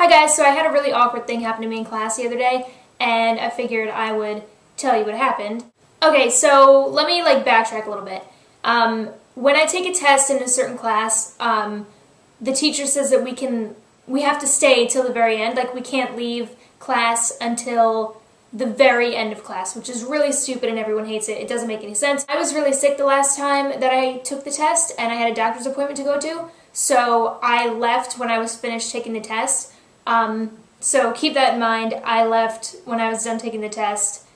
Hi guys, so I had a really awkward thing happen to me in class the other day, and I figured I would tell you what happened. Okay, so let me backtrack a little bit. When I take a test in a certain class, the teacher says that we have to stay till the very end. Like, we can't leave class until the very end of class, which is really stupid and everyone hates it. It doesn't make any sense. I was really sick the last time that I took the test, and I had a doctor's appointment to go to, so I left when I was finished taking the test. So keep that in mind. I left when I was done taking the test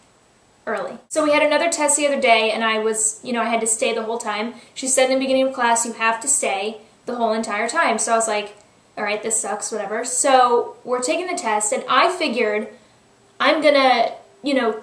early. So we had another test the other day, and I had to stay the whole time. She said in the beginning of class, you have to stay the whole entire time. So I was like, all right, this sucks, whatever. So we're taking the test, and I figured I'm gonna,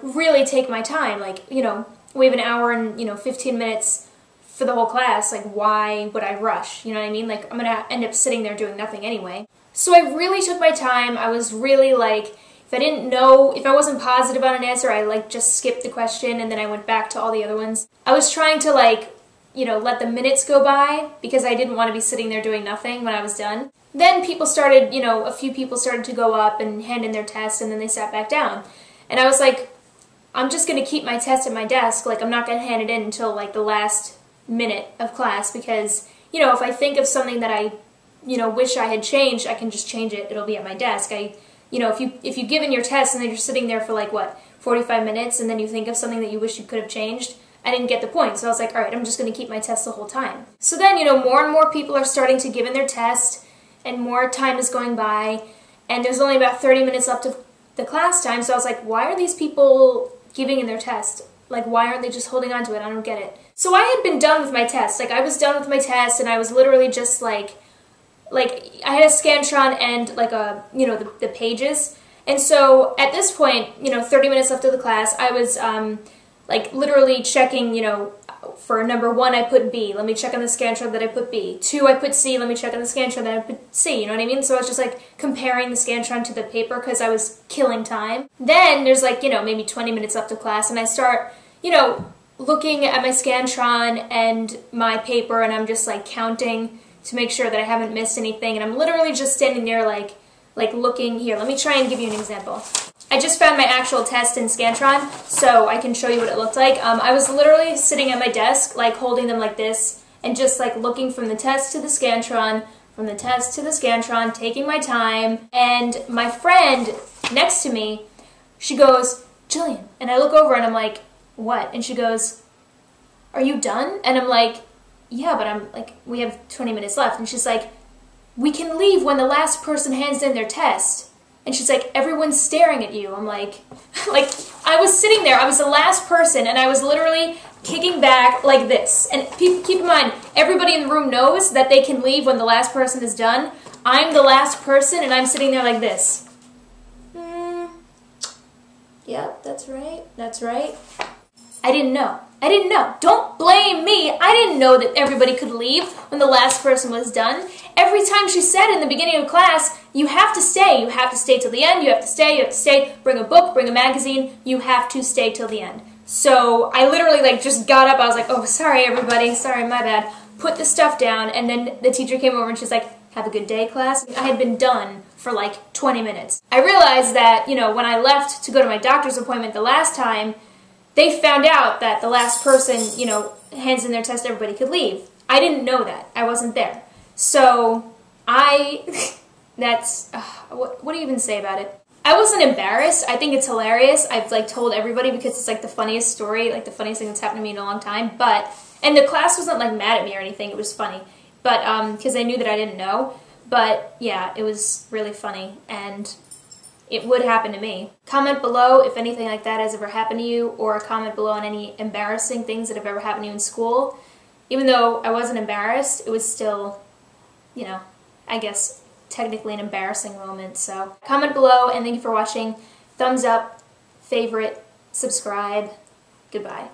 really take my time. We have an hour and, 15 minutes for the whole class. Like, why would I rush? You know what I mean? Like, I'm gonna end up sitting there doing nothing anyway. So I really took my time. I was really if I wasn't positive on an answer, I just skipped the question and then I went back to all the other ones. I was trying to let the minutes go by because I didn't want to be sitting there doing nothing when I was done. Then people started, a few people started to go up and hand in their tests, and then they sat back down. And I was like, I'm just going to keep my test at my desk. I'm not going to hand it in until the last minute of class because, if I think of something that I wish I had changed, I can just change it. It'll be at my desk. If you give in your test and then you're sitting there for 45 minutes and then you think of something that you wish you could have changed, I didn't get the point. So I was like, all right, I'm just going to keep my test the whole time. So then, more and more people are starting to give in their test and more time is going by and there's only about 30 minutes left of the class time. So I was like, why are these people giving in their test? Why aren't they just holding on to it? I don't get it. So I had been done with my test. I was done with my test and I was literally just I had a Scantron and the pages, and so at this point, 30 minutes left of the class, I was literally checking, for number 1 I put B, let me check on the Scantron that I put B, 2 I put C, let me check on the Scantron that I put C, you know what I mean? So I was just comparing the Scantron to the paper because I was killing time. Then there's maybe 20 minutes left of class, and I start, looking at my Scantron and my paper, and I'm just counting to make sure that I haven't missed anything, and I'm literally just standing there looking. Here, let me try and give you an example. I just found my actual test in Scantron, so I can show you what it looked like. I was literally sitting at my desk, holding them like this, and just looking from the test to the Scantron, from the test to the Scantron, taking my time, and my friend next to me, she goes, Jillian, and I look over and I'm like, what? And she goes, are you done? And I'm like, yeah, but we have 20 minutes left. And she's like, we can leave when the last person hands in their test. And she's like, everyone's staring at you. I'm like, I was sitting there, I was the last person, and I was literally kicking back like this. And keep in mind, everybody in the room knows that they can leave when the last person is done. I'm the last person, and I'm sitting there like this. Yep, that's right. I didn't know. Don't blame me. I didn't know that everybody could leave when the last person was done. Every time she said in the beginning of class, you have to stay. You have to stay till the end. You have to stay. Bring a book, bring a magazine. You have to stay till the end. So I literally just got up. I was like, oh, sorry everybody. Sorry, my bad. Put the stuff down, and then the teacher came over and she's like, have a good day, class. I had been done for 20 minutes. I realized that, when I left to go to my doctor's appointment the last time, they found out that the last person, hands in their test, everybody could leave. I didn't know that. I wasn't there. So, what do you even say about it? I wasn't embarrassed. I think it's hilarious. I've, told everybody because it's, the funniest story, the funniest thing that's happened to me in a long time. And the class wasn't, mad at me or anything. It was funny. But, because I knew that I didn't know. But, yeah, it was really funny. And it would happen to me. Comment below if anything like that has ever happened to you, or comment below on any embarrassing things that have ever happened to you in school. Even though I wasn't embarrassed, it was still, I guess technically an embarrassing moment. So comment below, and thank you for watching. Thumbs up, favorite, subscribe. Goodbye.